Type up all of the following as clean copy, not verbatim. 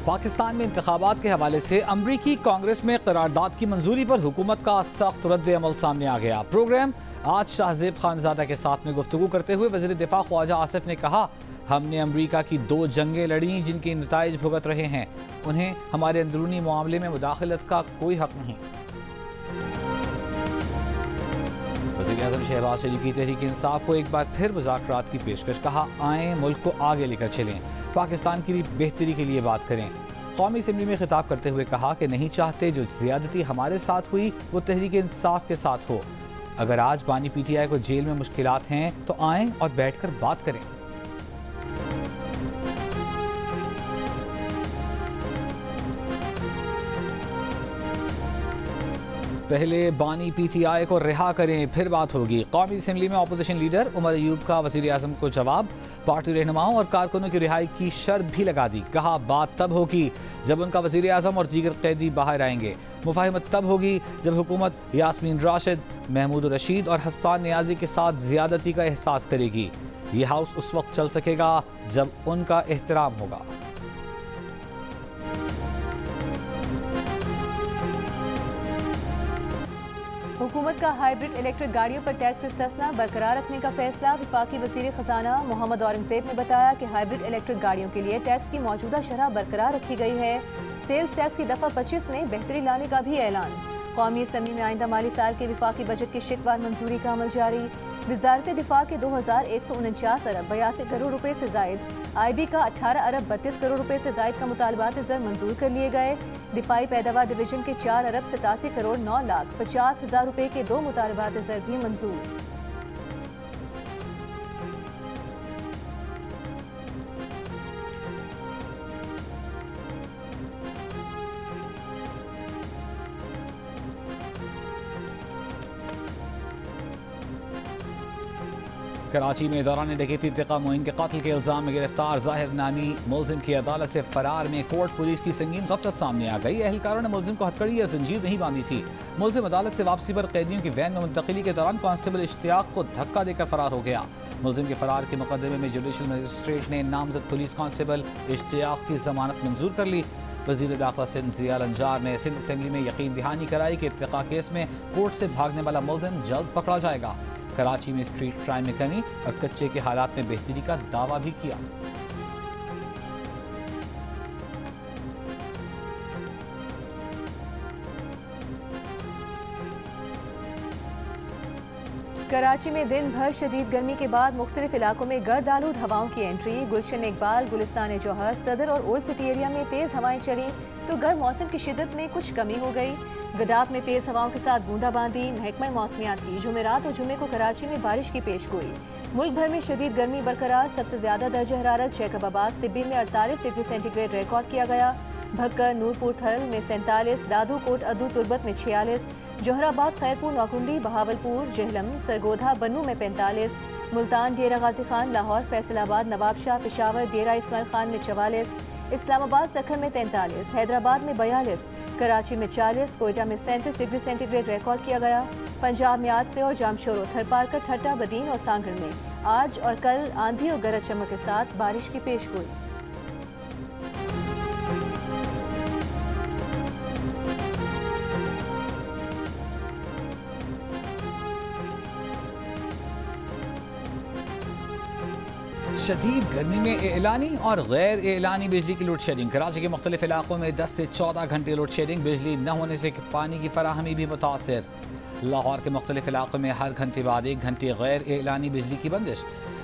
पाकिस्तान में इंतखाबात के हवाले से अमरीकी कांग्रेस में करारदाद की मंजूरी पर हुकूमत का सख्त रद्द अमल सामने आ गया। प्रोग्राम आज शाहजेब खानजादा के साथ में गुफ्तगू करते हुए वज़ीर दिफा ख्वाजा आसिफ ने कहा, हमने अमरीका की 2 जंगें लड़ी जिनके नताइज भुगत रहे हैं, उन्हें हमारे अंदरूनी मामले में मुदाखलत का कोई हक नहीं। वज़ीर-ए-आज़म शहबाज शरीफ की तहरीक इंसाफ को एक बार फिर मुज़ाकरात की पेशकश, कहा आएँ मुल्क को आगे लेकर चलें, पाकिस्तान की बेहतरी के लिए बात करें। कौमी असम्बली में खिताब करते हुए कहा कि नहीं चाहते जो ज़्यादती हमारे साथ हुई वो तहरीक इंसाफ के साथ हो। अगर आज बानी PTI को जेल में मुश्किलात हैं तो आएँ और बैठकर बात करें। पहले बानी PTI को रिहा करें फिर बात होगी। कौमी असम्बली में अपोजिशन लीडर उमर अयूब का वज़ीर-ए-आज़म को जवाब, पार्टी रहनुमाओं और कारकुनों की रिहाई की शर्त भी लगा दी। कहा बात तब होगी जब उनका वज़ीर-ए-आज़म और दीगर कैदी बाहर आएंगे। मुफाहिमत तब होगी जब हुकूमत यास्मीन राशिद, महमूद रशीद और हस्सान नियाजी के साथ ज़्यादती का एहसास करेगी। ये हाउस उस वक्त चल सकेगा जब उनका एहतराम होगा। हुकूमत का हाइब्रिड इलेक्ट्रिक गाड़ियों पर टैक्स इस्तिस्ना बरकरार रखने का फैसला। वफाकी वज़ीर ख़जाना मोहम्मद औरंगज़ेब ने बताया कि हाइब्रिड इलेक्ट्रिक गाड़ियों के लिए टैक्स की मौजूदा शरह बरकरार रखी गई है। सेल्स टैक्स की दफ़ा 25 में बेहतरी लाने का भी ऐलान। कौमी असम्बली में आइंदा माली साल के विफाकी बजट की शिकवार मंजूरी का अमल जारी। वज़ारत दिफा के 2149 अरब 82 करोड़ रुपये से जायद, IB का 18 अरब 32 करोड़ रुपये से जायद का मुतालबात ज़र मंजूर कर लिए गए। दिफाई पैदावार डिवीजन के 4 अरब 87 करोड़ 9 लाख 50 हज़ार रुपये के 2 मुतालबात ज़र भी मंजूर। कराची में दौरान डकैती इंतकाम मुहिम के कातिल के इल्जाम में गिरफ्तार जाहिर नामी मुलजिम की अदालत से फरार में कोर्ट पुलिस की संगीन गफलत सामने आ गई। एहलकारों ने मुलजिम को हथकड़ी या जंजीर नहीं बांधी थी। मुलजिम अदालत से वापसी पर कैदियों की वैन में मुंतकिली के दौरान कांस्टेबल इश्तियाक को धक्का देकर फरार हो गया। मुलजिम के फरार के मुकदमे में जुडिशल मजिस्ट्रेट ने नामजद पुलिस कांस्टेबल इश्तियाक की जमानत मंजूर कर ली। वज़ीर दाखिला सिंध ज़िया अंजार ने सिंध असम्बली में यकीन दहानी कराई कि इर्तिका केस में कोर्ट से भागने वाला मुलजिम जल्द पकड़ा जाएगा। कराची में स्ट्रीट क्राइम में कमी और कच्चे के हालात में बेहतरी का दावा भी किया। कराची में दिन भर शदीद गर्मी के बाद मुख्तलिफ इलाकों में गर्द आलूद हवाओं की एंट्री। गुलशन इकबाल, गुलिस्तान जौहर, सदर और ओल्ड सिटी एरिया में तेज़ हवाएं चली तो गर्म मौसम की शिद्दत में कुछ कमी हो गई। गदाफ में तेज़ हवाओं के साथ बूंदाबांदी। महकमा मौसमियात की जुमेरात और जुमे को कराची में बारिश की पेशगोई। मुल्क भर में शदीद गर्मी बरकरार। सबसे ज़्यादा दर्जा हरारत जैकबाबाद सिब्बी में 48 डिग्री सेंटीग्रेड रिकॉर्ड किया गया। भक्कर, नूरपुर थल में 47, दादूकोट, अदू तुर्बत में 46, जोहराबाद, खैरपुर, नौकुंडी, बहावलपुर, जहलम, सरगोधा, बन्नू में 45, मुल्तान, डेरा गाजी खान, लाहौर, फैसलाबाद, नवाबशाह, पेशावर, डेरा इस्माइल खान में 44, इस्लामाबाद, सखर में 43, हैदराबाद में 42, कराची में 40, कोयटा में 37 डिग्री सेंटीग्रेड रिकॉर्ड किया गया। पंजाब में आज से और जामशोरो, थरपारकर, ठट्टा, बदीन और सांगड़ में आज और कल आंधी और गरज चमक के साथ बारिश की पेशगोई। शदीद गर्मी में एलानी और गैर एलानी बिजली की लोड शेडिंग। कराची के मुख्तलिफ इलाकों में 10 से 14 घंटे लोड शेडिंग। बिजली न होने से पानी की फराहमी भी मुतासर। लाहौर के मुख्तलिफ इलाकों में हर घंटे बाद 1 घंटे गैर एलानी बिजली की बंदिश।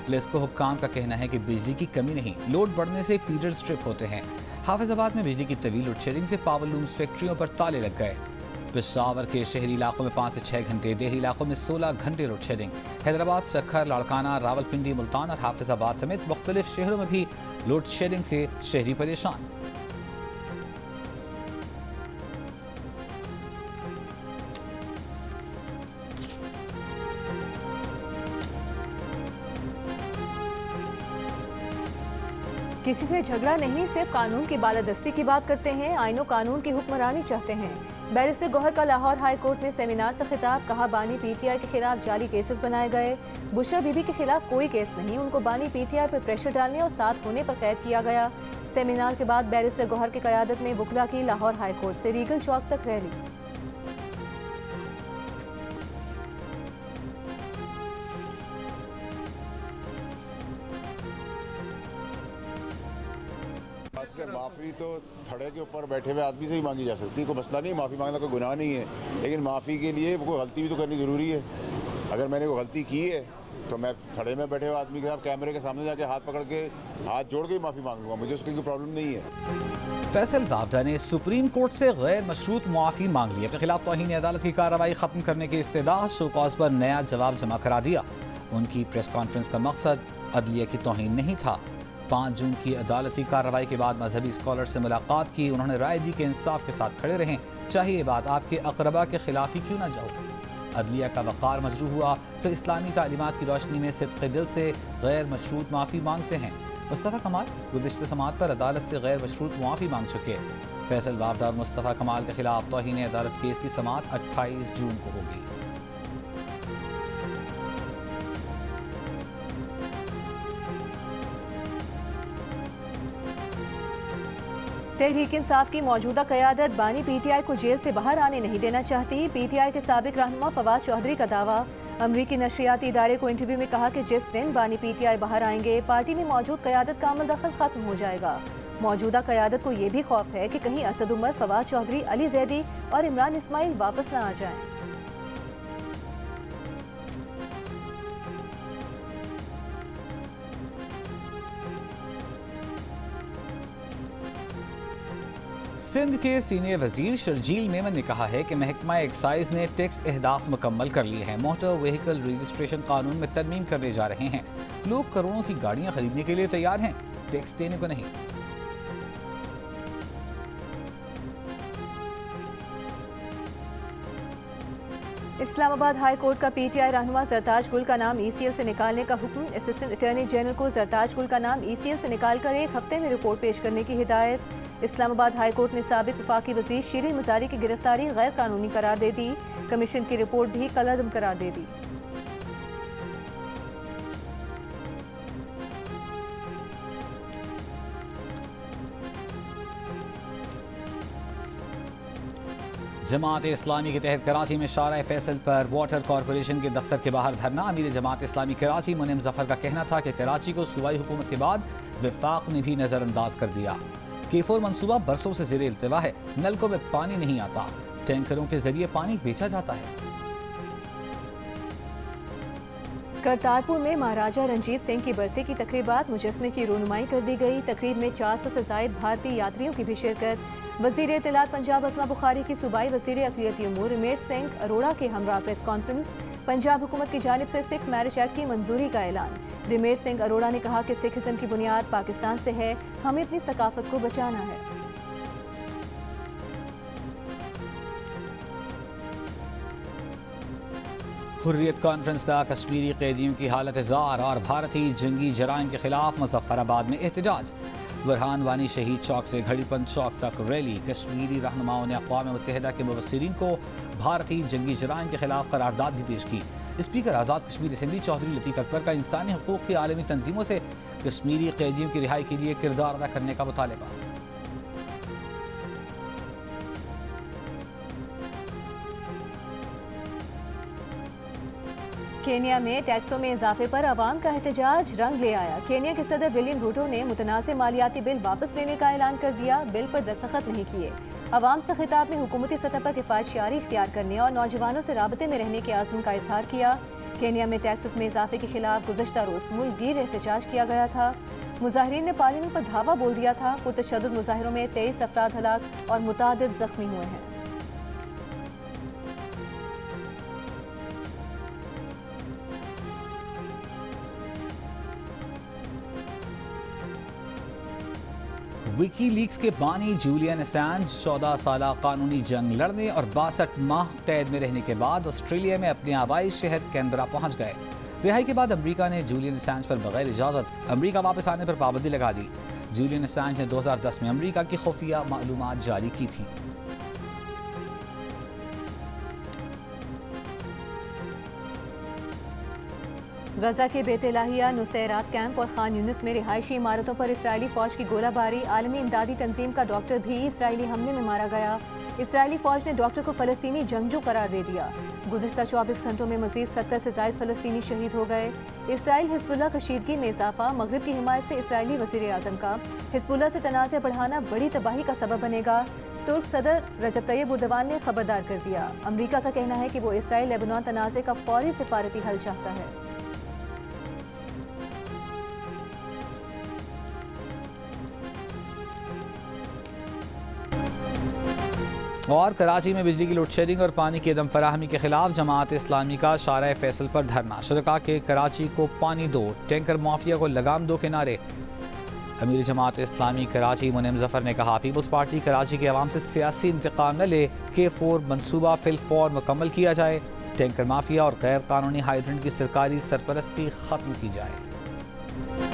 लेस्को हुक्काम का कहना है कि बिजली की कमी नहीं, लोड बढ़ने से फीडर स्ट्रिप होते हैं। हाफिजाबाद में बिजली की तवील लोड शेडिंग से पावर लूम्स फैक्ट्रियों पर ताले लग गए। पेशावर के शहरी इलाकों में 5 से 6 घंटे, देही इलाकों में 16 घंटे लोड शेडिंग। हैदराबाद, सखर, लाड़काना, रावलपिंडी, मुल्तान और हाफिजाबाद समेत मुख्तलिफ शहरों में भी लोड शेडिंग से शहरी परेशान। किसी से झगड़ा नहीं, सिर्फ कानून की बालादस्ती की बात करते हैं, आईनो कानून की हुक्मरानी चाहते हैं। बैरिस्टर गौहर का लाहौर हाई कोर्ट में सेमिनार से खिताब, कहा बानी पीटीआई के खिलाफ जाली केसेस बनाए गए। बुशरा बीबी के खिलाफ कोई केस नहीं, उनको बानी पीटीआई पर प्रेशर डालने और साथ होने पर कैद किया गया। सेमिनार के बाद बैरिस्टर गौहर की क़यादत में वकला की लाहौर हाई कोर्ट से रीगल चौक तक रैली। माफ़ी तो थड़े के ऊपर बैठे हुए आदमी से ही मांगी जा सकती है, कोई मसला नहीं, माफ़ी मांगना कोई गुनाह नहीं है। लेकिन माफ़ी के लिए कोई गलती भी तो करनी ज़रूरी है। अगर मैंने कोई गलती की है तो मैं थड़े में बैठे हुए आदमी के साथ कैमरे के सामने जाके हाथ पकड़ के हाथ जोड़ के ही माफ़ी मांग लूँगा, मुझे उसकी कोई प्रॉब्लम नहीं है। फैसल वावदा ने सुप्रीम कोर्ट से गैर मशरूत मुआफ़ी मांग ली। अपने खिलाफ तौहीन अदालत की कार्रवाई ख़त्म करने की इस्तदा शो कॉज पर नया जवाब जमा करा दिया। उनकी प्रेस कॉन्फ्रेंस का मकसद अदलिया की तौहीन नहीं था। 5 जून की अदालती कार्रवाई के बाद मजहबी स्कॉलर से मुलाकात की। उन्होंने राय दी कि इंसाफ के साथ खड़े रहें, चाहे ये बात आपके अकरबा के खिलाफ ही क्यों ना जाओ। अदलिया का वक़ार मजरूह हुआ तो इस्लामी तालीमात की रोशनी में सिद्क़ दिल से गैर मशरूत माफ़ी मांगते हैं। मुस्तफ़ा कमाल गुज़िश्ता समाअत पर अदालत से गैर मशरूत मुआफ़ी मांग चुके। फैसल वावदा और मुस्तफ़ा कमाल के खिलाफ तौहीन अदालत केस की समाअत 28 जून को होगी। तहरीक इंसाफ की मौजूदा क़यादत बानी पीटीआई को जेल से बाहर आने नहीं देना चाहती। पीटीआई के साबिक रहनुमा फवाद चौधरी का दावा। अमरीकी नशरियाती इदारे को इंटरव्यू में कहा कि जिस दिन बानी पीटीआई बाहर आएंगे, पार्टी में मौजूद क़यादत का अमल दखल खत्म हो जाएगा। मौजूदा क़यादत को ये भी खौफ है कि कहीं असद उमर, फवाद चौधरी, अली जैदी और इमरान इस्माइल वापस न आ जाएं। सिंध के सीनियर वजीर शर्जील मेमन ने कहा है कि महकमा एक्साइज ने टैक्स अहदाफ मुकम्मल कर लिए हैं। मोटर व्हीकल रजिस्ट्रेशन कानून में तरमीम करने जा रहे हैं। लोग करोड़ों की गाड़ियां खरीदने के लिए तैयार हैं, टैक्स देने को नहीं। इस्लामाबाद हाई कोर्ट का पीटीआई रहनुमा जरताज गुल का नाम ईसीएल से निकालने का हुक्म। असिस्टेंट अटॉर्नी जनरल को जरताज गुल का नाम ईसीएल से निकालकर 1 हफ्ते में रिपोर्ट पेश करने की हिदायत। इस्लामाबाद हाई कोर्ट ने साबिक वफाकी वजीर शीरीन मजारी की गिरफ्तारी गैर कानूनी करार दे दी। कमीशन की रिपोर्ट भी कलअदम करार दे दी। जमात इस्लामी के तहत कराची में शारा फैसल पर वाटर कॉरपोरेशन के दफ्तर के बाहर धरना। अमीर जमात इस्लामी कराची मुनीम जफर का कहना था कि कराची को सूबाई हुकूमत के बाद वफाक ने भी नज़रअंदाज कर दिया। K4 मंसूबा बरसों से ज़ेरे इल्तिवा है, नलकों में पानी नहीं आता, टैंकरों के जरिए पानी बेचा जाता है। करतारपुर में महाराजा रंजीत सिंह की बरसी की तकरीबात मुजस्मे की रूनुमाई कर दी गई। तकरीब में 400 से ज़ायद भारतीय यात्रियों की भी शिरकत। वज़ीर इत्तलात पंजाब अस्मा बुखारी की सूबाई वज़ीर अक़लियती उमूर रमेश सिंह अरोड़ा के हमरा प्रेस कॉन्फ्रेंस। पंजाब हुकूमत की जानिब से सिख मैरिज एक्ट की मंजूरी का ऐलान। रमेश सिंह अरोड़ा ने कहा कि सिखिज़म की बुनियाद पाकिस्तान से है, हमें अपनी सकाफत को बचाना है। हुर्रियत कॉन्फ्रेंस का कश्मीरी कैदियों की हालत ज़ार और भारतीय जंगी जराइम के खिलाफ मुज़फ़्फ़राबाद में एहतजाज। बुरहान वानी शहीद चौक से घड़ीपन चौक तक रैली। कश्मीरी रहनुमाओं ने अक़वाम मुत्तहिदा के मुबस्सिरीन को भारतीय जंगी जराइम के खिलाफ करारदाद भी पेश की। स्पीकर आज़ाद कश्मीर असेंबली चौधरी लतीफ़ अकबर का इंसानी हकूक़ की आलमी तंजीमों से कश्मीरी कैदियों की रिहाई के लिए किरदार अदा करने का मुतालबा। केन्या में टैक्सों में इजाफे पर अवाम का एहतजाज रंग ले आया। केन्या के सदर विलियम रूटो ने मुतनाज़ मालियाती बिल वापस लेने का ऐलान कर दिया। बिल पर दस्तखत नहीं किए। अवाम से खिताब में हुकूमती सतह पर किफ़ायतशारी इख्तियार करने और नौजवानों से राबते में रहने के आज़म का इजहार किया। केन्या में टैक्सेस में इजाफे के खिलाफ गुज़श्ता रोज़ मुल्क गिर एहतजाज किया गया था। मुजाहिरीन ने पार्लियामेंट पर धावा बोल दिया था। पुरतशद्दुद मुजाहिरों में 23 अफराद हलाक और मुतादिद जख्मी हुए हैं। विकी लीक्स के बानी जूलियन असांज 14 साला कानूनी जंग लड़ने और 62 माह कैद में रहने के बाद ऑस्ट्रेलिया में अपने आबाई शहर कैनबरा पहुंच गए। रिहाई के बाद अमेरिका ने जूलियन असांज पर बगैर इजाज़त अमेरिका वापस आने पर पाबंदी लगा दी। जूलियन असांज ने 2010 में अमेरिका की खुफिया मालूमात जारी की थी। गजा के बेतलाहिया, नुसैरात कैंप और खान यूनिस में रिहायशी इमारतों पर इसराइली फौज की गोलाबारी। आलमी इमदादी तंजीम का डॉक्टर भी इसराइली हमले में मारा गया। इसराइली फौज ने डॉक्टर को फलस्तीनी जंगजू करार दे दिया। गुज़िश्ता 24 घंटों में मजीद 70 से ज़ायद फलस्तीनी शहीद हो गए। इसराइल हिजबुल्लाह कशीदगी में इजाफा। मगरिब की हिमायत से इसराइली वज़ीर आज़म का हिजबुल्लाह से तनाज़े बढ़ाना बड़ी तबाही का सबब बनेगा। तुर्क सदर रजब तैयब एर्दोगान ने खबरदार कर दिया। अमरीका का कहना है कि वो इसराइल लेबनान तनाज़े का फौरी सिफारती हल चाहता है। और कराची में बिजली की लोड शेडिंग और पानी की अदम फराहमी के खिलाफ जमात इस्लामी का शारा फैसल पर धरना। शुरका के कराची को पानी दो, टैंकर माफिया को लगाम दो के नारे। अमीर जमात इस्लामी कराची मुनीम जफर ने कहा, पीपल्स पार्टी कराची के अवाम से सियासी इंतकाम न ले, K4 मनसूबा फिलफौर मुकम्मल किया जाए। टैंकर माफिया और गैर कानूनी हाइड्रेंट की सरकारी सरपरस्ती खत्म की जाए।